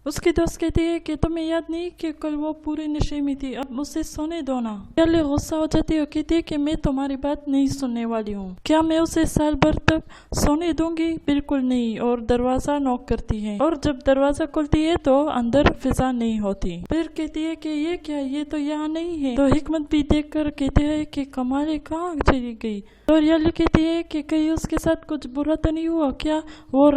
उसकी दोस्त कहती है कि तुम्हें याद नहीं कि कल वो पूरे नशे में थी, अब उसे सोने दो ना। याले गुस्सा हो जाती है और कहती है कि मैं तुम्हारी बात नहीं सुनने वाली हूँ। क्या मैं उसे साल भर तक सोने दूंगी? बिल्कुल नहीं। और दरवाजा नॉक करती है और जब दरवाजा खुलती है तो अंदर फिजा नहीं होती। फिर कहती है कि ये क्या, ये तो यहाँ नहीं है। तो हिकमत भी देख कर कहते हैं कि कमाले कहाँ चली गई। और याले कहती है कि कहीं उसके साथ कुछ बुरा तो नहीं हुआ क्या, वो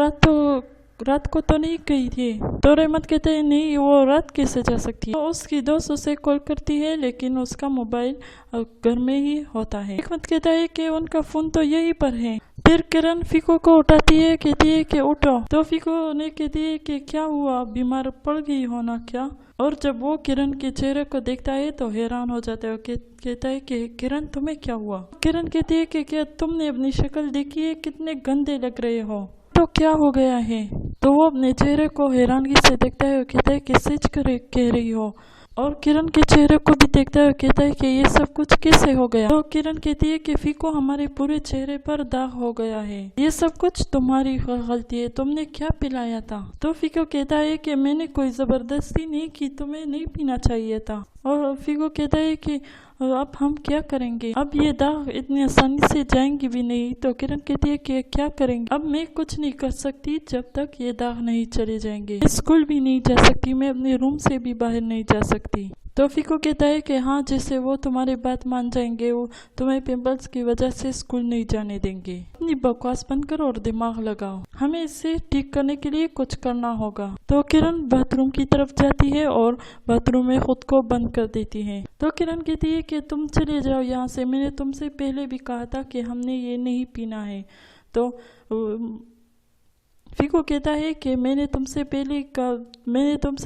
रात को तो नहीं गई थी। तो रहमत कहते हैं नहीं, वो रात कैसे जा सकती है। तो उसकी दोस्त उसे कॉल करती है लेकिन उसका मोबाइल घर में ही होता है। रहमत कहता है कि उनका फोन तो यहीं पर है। फिर किरण फीको को उठाती है, कहती है कि उठो। तो फीको ने कहती है कि क्या हुआ, बीमार पड़ गई हो ना क्या। और जब वो किरण के चेहरे को देखता है तो हैरान हो जाता है। कहता है कि किरण तुम्हें क्या हुआ। किरण कहती है कि क्या तुमने अपनी शक्ल देखी है, कितने गंदे लग रहे हो, तो क्या हो गया है। तो वो अपने चेहरे को हैरानगी से देखता है और कहता है कि सच कह रही हो। और किरण के चेहरे को भी देखता है और कहता है कि ये सब कुछ कैसे हो गया। तो किरण कहती है कि फीको हमारे पूरे चेहरे पर दाग हो गया है, ये सब कुछ तुम्हारी गलती है, तुमने क्या पिलाया था। तो फीको कहता है कि मैंने कोई जबरदस्ती नहीं की, तुम्हें नहीं पीना चाहिए था। और फीको कहता है कि अब हम क्या करेंगे, अब ये दाग इतनी आसानी से जाएंगी भी नहीं। तो किरण कहती है कि क्या करेंगे, अब मैं कुछ नहीं कर सकती जब तक ये दाग नहीं चले जाएंगे। मैं स्कूल भी नहीं जा सकती, मैं अपने रूम से भी बाहर नहीं जा सकती। तो फीको कहता है कि हाँ, जैसे वो तुम्हारी बात मान जाएंगे, वो तुम्हें पिंपल्स की वजह से स्कूल नहीं जाने देंगे। अपनी बकवास बंद करो और दिमाग लगाओ, हमें इसे ठीक करने के लिए कुछ करना होगा। तो किरण बाथरूम की तरफ जाती है और बाथरूम में खुद को बंद कर देती है। तो किरण कहती है कि तुम चले जाओ यहाँ से, मैंने तुमसे पहले भी कहा था कि हमने ये नहीं पीना है। तो फीको कहता है कि मैंने तुमसे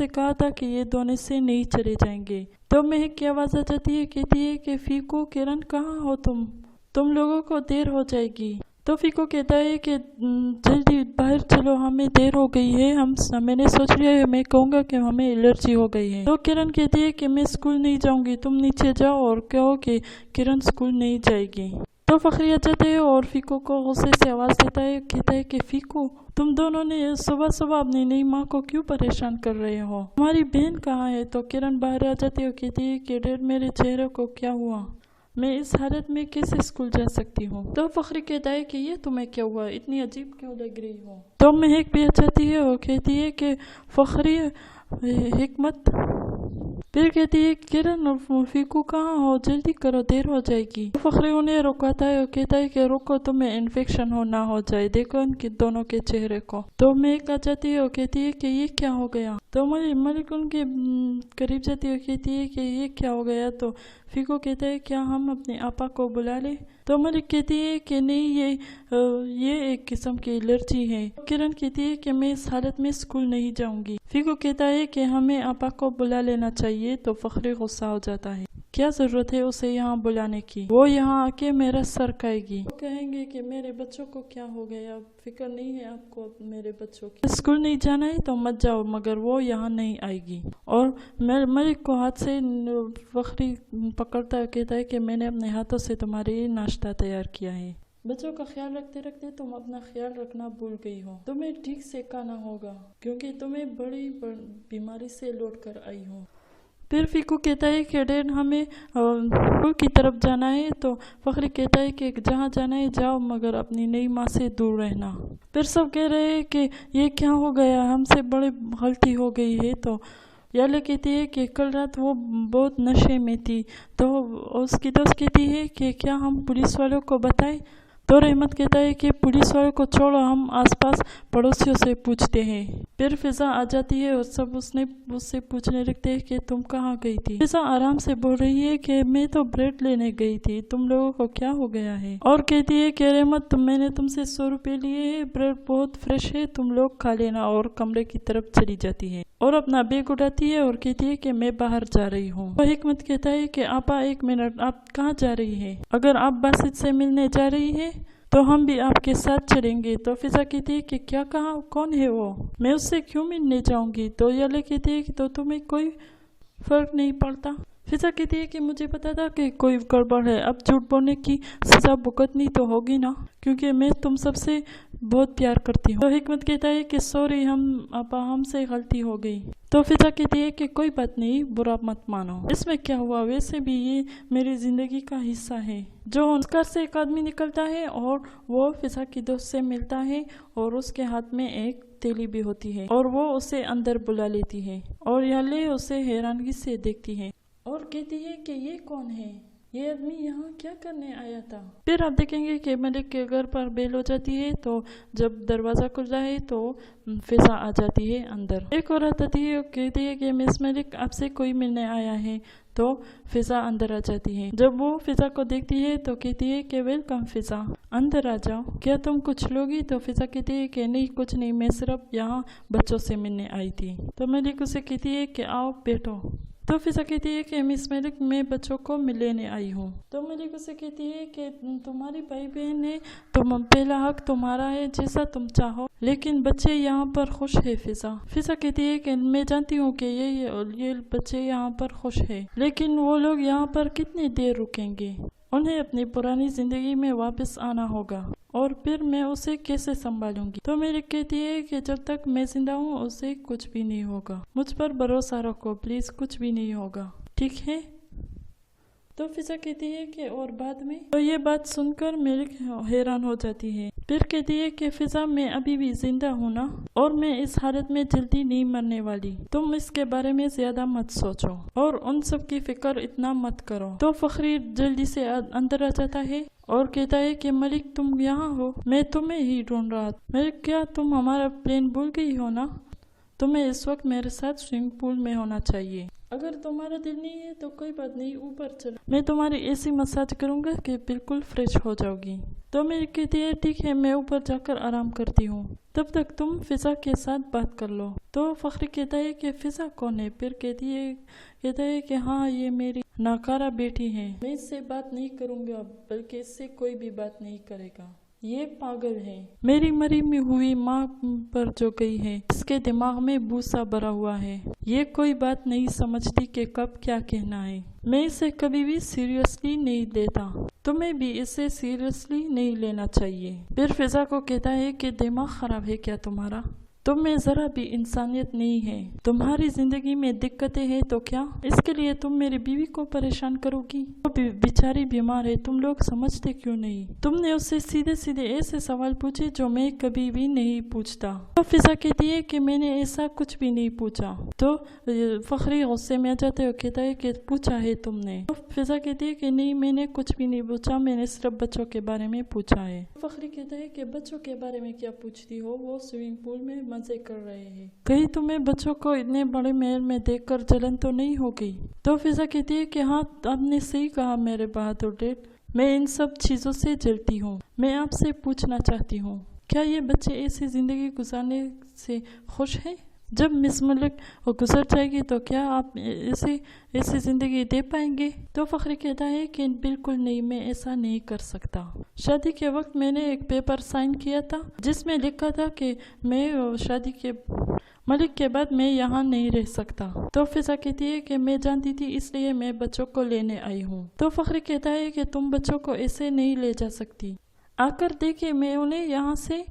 कहा था कि ये दोनों से नहीं चले जाएंगे। तो महक की आवाज आ जाती है, कहती है कि फीको, किरण कहाँ हो तुम लोगों को देर हो जाएगी। तो फीको कहता है कि जल्दी बाहर चलो, हमें देर हो गई है, मैंने सोच लिया है, मैं कहूँगा कि हमें एलर्जी हो गई है। तो किरण कहती है कि मैं स्कूल नहीं जाऊँगी, तुम नीचे जाओ और कहो कि किरण स्कूल नहीं जाएगी। तो फखरी आ जाते हैं और फीको को गुस्से से आवाज देता है, कहता है कि फीको, तुम दोनों ने सुबह सुबह अपनी नई माँ को क्यों परेशान कर रहे हो, हमारी बहन कहाँ है। तो किरण बाहर आ जाती है और कहती है कि डैड, मेरे चेहरे को क्या हुआ, मैं इस हालत में कैसे स्कूल जा सकती हूँ। तो फखरी कहता है कि ये तुम्हें क्या हुआ, इतनी अजीब क्यों लग रही हो। तो महक भी आ जाती है और कहती है कि फखरी, हिकमत। फिर कहती है किरण और फीको कहाँ हो, जल्दी करो, देर हो जाएगी। तो फखरी उन्हें रुकाता है और कहता है कि रुको, तुम्हें इन्फेक्शन हो ना हो जाए, देखो इनके दोनों के चेहरे को। तो महक आ जाती है और कहती है कि ये क्या हो गया। तो मलिक उनके करीब जाती है और कहती है कि ये क्या हो गया। तो फीको कहता है क्या हम अपने आपा को बुला ले। तो मलिक कहती है कि नहीं, ये एक किस्म की एलर्जी है। किरण कहती है कि मैं इस हालत में स्कूल नहीं जाऊंगी। फीको कहता है कि हमें आपा को बुला लेना चाहिए। तो फखरी गुस्सा हो जाता है, क्या जरूरत है उसे यहाँ बुलाने की, वो यहाँ आके मेरा सर खाएगी, वो कहेंगे कि मेरे बच्चों को क्या हो गया, फिक्र नहीं है आपको मेरे बच्चों की, स्कूल नहीं जाना है तो मत जाओ, मगर वो यहाँ नहीं आएगी। और मलिक को हाथ से फखरी पकड़ता कहता है कि मैंने अपने हाथों से तुम्हारे लिए नाश्ता तैयार किया है, बच्चों का ख्याल रखते रखते तुम अपना ख्याल रखना भूल गई हो, तुम्हें ठीक से खाना होगा क्योंकि तुम्हें बड़ी बीमारी से लौट कर आई हो। फिर फीको कहता है कि डैड, हमें स्कूल की तरफ जाना है। तो फखरी कहता है कि जहाँ जाना है जाओ, मगर अपनी नई माँ से दूर रहना। फिर सब कह रहे हैं कि ये क्या हो गया, हमसे बड़ी गलती हो गई है। तो याले कहती है कि कल रात वो बहुत नशे में थी। तो उसकी दोस्त कहती है कि क्या हम पुलिस वालों को बताएं। तो रहमत कहता है कि पुलिस वालों को छोड़ो, हम आसपास पड़ोसियों से पूछते हैं। फिर फिजा आ जाती है और सब उससे पूछने लगते हैं कि तुम कहाँ गई थी। फिजा आराम से बोल रही है कि मैं तो ब्रेड लेने गई थी, तुम लोगों को क्या हो गया है। और कहती है कि रहमत, मैंने तुमसे 100 रुपये लिए है, ब्रेड बहुत फ्रेश है, तुम लोग खा लेना। और कमरे की तरफ चली जाती है और अपना बैग उठाती है और कहती है कि मैं बाहर जा रही हूँ। तो हिकमत कहता है कि आपा एक मिनट, आप कहाँ जा रही है, अगर आप बासित से मिलने जा रही है तो हम भी आपके साथ चलेंगे। तो फिजा कहती है कि क्या कहा, कौन है वो, मैं उससे क्यों मिलने जाऊंगी। तो याले कहती है कि तो तुम्हें कोई फर्क नहीं पड़ता। फिजा कहती है कि मुझे पता था कि कोई गड़बड़ है, अब झूठ बोलने की सजा भुगतनी तो होगी ना, क्योंकि मैं तुम सबसे बहुत प्यार करती हूँ। तो हिकमत कहता है कि सॉरी, हमसे गलती हो गई। तो फिजा कहती है कि कोई बात नहीं, बुरा मत मानो, इसमें क्या हुआ, वैसे भी ये मेरी जिंदगी का हिस्सा है। जो घर से एक आदमी निकलता है और वो फिजा की दोस्त से मिलता है और उसके हाथ में एक थैली भी होती है और वो उसे अंदर बुला लेती है और याले उसे हैरानगी से देखती है और कहती है कि ये कौन है, ये आदमी यहाँ क्या करने आया था। फिर आप देखेंगे कि मलिक के घर पर बेल हो जाती है, तो जब दरवाज़ा खुलता है तो फिजा आ जाती है अंदर। एक औरत आती है, कहती है कि मिस मलिक आपसे कोई मिलने आया है, तो फिजा अंदर आ जाती है। जब वो फिजा को देखती है तो कहती है कि वेलकम फिजा, अंदर आ जाओ, क्या तुम कुछ लोगी। तो फिजा कहती है कि नहीं कुछ नहीं, मैं सिर्फ यहाँ बच्चों से मिलने आई थी। तो मलिक उसे कहती है कि आओ बैठो। तो फिजा कहती है कि मिस मलिक मैं बच्चों को लेने आई हूँ। तो मलिक उसे कहती है कि तुम्हारी भाई बहन है, पहला हक तुम्हारा है, जैसा तुम चाहो, लेकिन बच्चे यहाँ पर खुश है। फिजा कहती है कि मैं जानती हूँ कि ये बच्चे यहाँ पर खुश है, लेकिन वो लोग यहाँ पर कितनी देर रुकेंगे, उन्हें अपनी पुरानी जिंदगी में वापस आना होगा और फिर मैं उसे कैसे संभालूंगी। तो मेरी कहती है कि जब तक मैं जिंदा हूँ उसे कुछ भी नहीं होगा, मुझ पर भरोसा रखो प्लीज, कुछ भी नहीं होगा, ठीक है। तो फिजा कहती है कि और बाद में। तो ये बात सुनकर मेलिक हैरान हो जाती है। फिर कहती है कि फिजा मैं अभी भी जिंदा हूँ ना, और मैं इस हालत में जल्दी नहीं मरने वाली, तुम इसके बारे में ज्यादा मत सोचो और उन सब की फिक्र इतना मत करो। तो फखरी जल्दी से अंदर आ जाता है और कहता है कि मलिक तुम यहाँ हो, मैं तुम्हें ही ढूंढ रहा था। मलिक क्या तुम हमारा प्लेन भूल गई हो ना, तुम्हें इस वक्त मेरे साथ स्विमिंग पूल में होना चाहिए। अगर तुम्हारा दिल नहीं है तो कोई बात नहीं, ऊपर चलो, मैं तुम्हारी ऐसी मसाज करूंगा कि बिल्कुल फ्रेश हो जाओगी। तो मेरी कहती है ठीक है, मैं ऊपर जाकर आराम करती हूँ, तब तक तुम फिजा के साथ बात कर लो। तो फखरी कहता है कि फिजा कौन है। फिर कहता है कि हाँ ये मेरी नाकारा बेटी है, मैं इससे बात नहीं करूंगा, बल्कि इससे कोई भी बात नहीं करेगा, ये पागल है, मेरी मरी में हुई माँ पर जो गई है, इसके दिमाग में भूसा भरा हुआ है, ये कोई बात नहीं समझती कि कब क्या कहना है, मैं इसे कभी भी सीरियसली नहीं लेता, तुम्हें भी इसे सीरियसली नहीं लेना चाहिए। फिर फिजा को कहता है कि दिमाग खराब है क्या तुम्हारा, तुम में जरा भी इंसानियत नहीं है, तुम्हारी जिंदगी में दिक्कतें हैं तो क्या इसके लिए तुम मेरी बीवी को परेशान करोगी, वो बेचारी बीमार है, तुम लोग समझते क्यों नहीं। तुमने उससे सीधे सीधे ऐसे सवाल पूछे जो मैं कभी भी नहीं पूछता। तो फिजा कहती है कि मैंने ऐसा कुछ भी नहीं पूछा। तो फखरी गुस्से में आ जाते हो, कहता है कि पूछा है तुमने। तो फिजा कहती है कि नहीं मैंने कुछ भी नहीं पूछा, मैंने सिर्फ बच्चों के बारे में पूछा है। फखरी कहता है कि बच्चों के बारे में क्या पूछती हो, वो स्विमिंग पूल में मजे कर रहे हैं, कहीं तुम्हें बच्चों को इतने बड़े महल में देखकर जलन तो नहीं हो गई। तो फिजा कहती है कि हाँ आपने सही कहा मेरे बहादुर डेड, मैं इन सब चीजों से जलती हूँ। मैं आपसे पूछना चाहती हूँ, क्या ये बच्चे ऐसी जिंदगी गुजारने से खुश हैं? जब मिस मलिक गुजर जाएगी तो क्या आप ऐसी जिंदगी दे पाएंगे? तो फखरी कहता है कि बिल्कुल नहीं, मैं ऐसा नहीं कर सकता। शादी के वक्त मैंने एक पेपर साइन किया था जिसमें लिखा था कि मैं शादी के मलिक के बाद मैं यहाँ नहीं रह सकता। तो फिजा कहती है कि मैं जानती थी इसलिए मैं बच्चों को लेने आई हूँ। तो फखरी कहता है कि तुम बच्चों को ऐसे नहीं ले जा सकती, आकर देखिए मैं उन्हें यहाँ से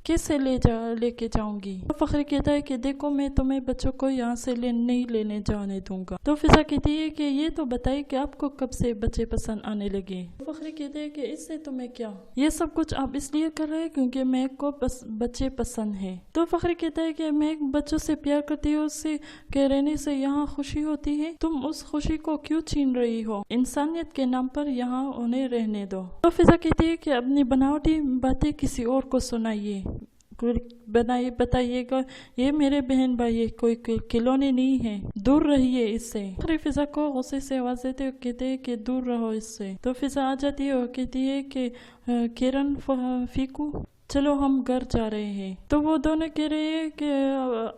कैसे लेके जाऊंगी। तो फखरी कहता है कि देखो मैं तुम्हें बच्चों को यहाँ से नहीं लेने जाने दूंगा। तो फिजा कहती है कि ये तो बताइए कि आपको कब से बच्चे पसंद आने लगे। तो फखरी कहते हैं कि इससे तुम्हें क्या, ये सब कुछ आप इसलिए कर रहे हैं क्योंकि मैं को बच्चे पसंद है। तो फखरी कहता है कि मैं बच्चों से प्यार करती हूँ, उससे के रहने से यहाँ खुशी होती है, तुम उस खुशी को क्यों छीन रही हो, इंसानियत के नाम पर यहाँ उन्हें रहने दो। तो फिजा कहती है कि अपनी बनावटी बातें किसी और को सुनाइए, बताइएगा, ये मेरे बहन भाई कोई खिलौने नहीं है, दूर रहिए इससे। फिजा को गुस्से से आवाज देते हो, कहते हैं कि दूर रहो इससे। तो फिजा आ जाती है और कहती है कि किरण फीकू चलो हम घर जा रहे हैं। तो वो दोनों कह रहे हैं कि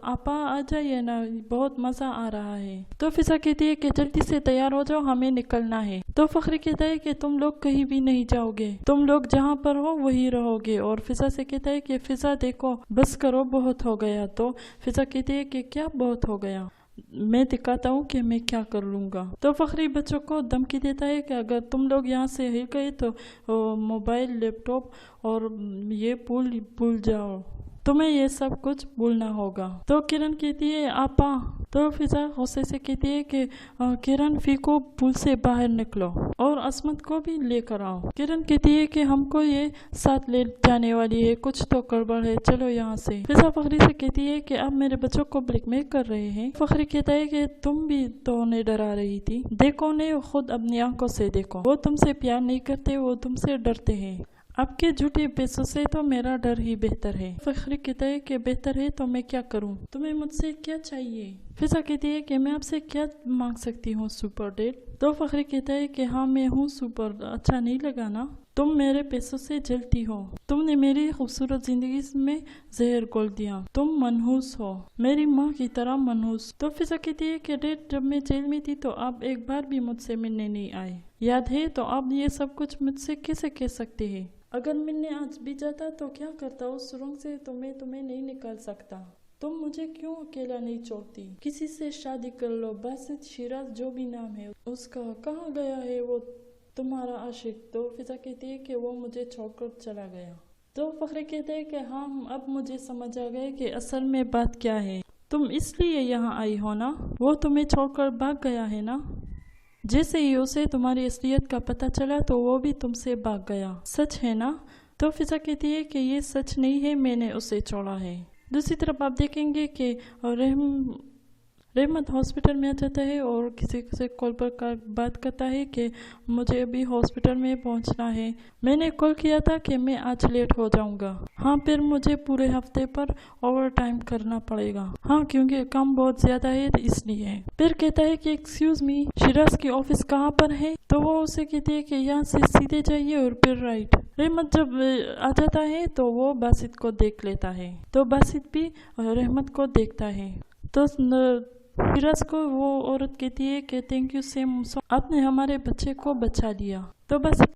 आपा आ जाइए ना, बहुत मजा आ रहा है। तो फिजा कहती है कि जल्दी से तैयार हो जाओ, हमें निकलना है। तो फखरी कहता है कि तुम लोग कहीं भी नहीं जाओगे, तुम लोग जहाँ पर हो वही रहोगे। और फिजा से कहता है कि फिजा देखो बस करो, बहुत हो गया। तो फिजा कहती है कि क्या बहुत हो गया, मैं दिखाता हूँ कि मैं क्या कर लूँगा। तो फखरी बच्चों को धमकी देता है कि अगर तुम लोग यहाँ से हिल गए तो मोबाइल, लैपटॉप और ये भूल जाओ, तुम्हें ये सब कुछ भूलना होगा। तो किरण कहती है आपा। तो फिजा गुस्से से कहती है कि किरण फीको पुल से बाहर निकलो और असमत को भी लेकर आओ। किरण कहती है कि हमको ये साथ ले जाने वाली है, कुछ तो गड़बड़ है, चलो यहाँ से। फिजा फखरी से कहती है कि आप मेरे बच्चों को ब्लैकमेल कर रहे हैं। फखरी कहता है कि तुम भी तो उन्हें डरा रही थी, देखो उन्हें खुद अपनी आंखों से देखो, वो तुमसे प्यार नहीं करते, वो तुमसे डरते हैं। आपके झूठे पैसों से तो मेरा डर ही बेहतर है। फखरी कहता है कि बेहतर है तो मैं क्या करूं, तुम्हें मुझसे क्या चाहिए। फिजा कहती है कि मैं आपसे क्या मांग सकती हूँ सुपर डैड। तो फखरी कहता है कि हाँ मैं हूँ सुपर, अच्छा नहीं लगा ना, तुम मेरे पैसों से जलती हो, तुमने मेरी खूबसूरत जिंदगी में जहर घोल दिया, तुम मनहूस हो, मेरी माँ की तरह मनहूस। तो फिजा कहती है कि डैड जब मैं जेल में थी तो आप एक बार भी मुझसे मिलने नहीं आए, याद है, तो आप ये सब कुछ मुझसे कैसे कह सकते हैं। अगर मैंने आज भी जाता तो क्या करता, उस सुरंग से तो मैं तुम्हें नहीं निकाल सकता, तुम मुझे क्यों अकेला नहीं छोड़ती, किसी से शादी कर लो, बासित शिराज जो भी नाम है उसका, कहाँ गया है वो तुम्हारा आशिक। तो फिजा कहती है कि वो मुझे छोड़कर चला गया। तो फखरी कहते हैं कि हाँ अब मुझे समझ आ गया कि असल में बात क्या है, तुम इसलिए यहाँ आई हो ना, वो तुम्हें छोड़कर भाग गया है ना। जैसे ही उसे तुम्हारी असलियत का पता चला तो वो भी तुमसे भाग गया, सच है ना। तो फिजा कहती है कि ये सच नहीं है, मैंने उसे छोड़ा है। दूसरी तरफ आप देखेंगे कि रहमत हॉस्पिटल में आ जाता है और किसी से कॉल पर बात करता है कि मुझे अभी हॉस्पिटल में पहुंचना है, मैंने कॉल किया था कि मैं आज लेट हो जाऊंगा, हाँ फिर मुझे पूरे हफ्ते पर ओवर टाइम करना पड़ेगा, हाँ क्योंकि काम बहुत ज्यादा है इसलिए। फिर कहता है कि एक्सक्यूज मी, शिराज की ऑफिस कहाँ पर है। तो वो उसे कहती है कि यहाँ से सीधे जाइए और फिर राइट। रहमत जब आ जाता है तो वो बासित को देख लेता है, तो बासित भी रहमत को देखता है। तो शिराज को वो औरत कहती है कि थैंक यू सेम, आपने हमारे बच्चे को बचा लिया। तो बस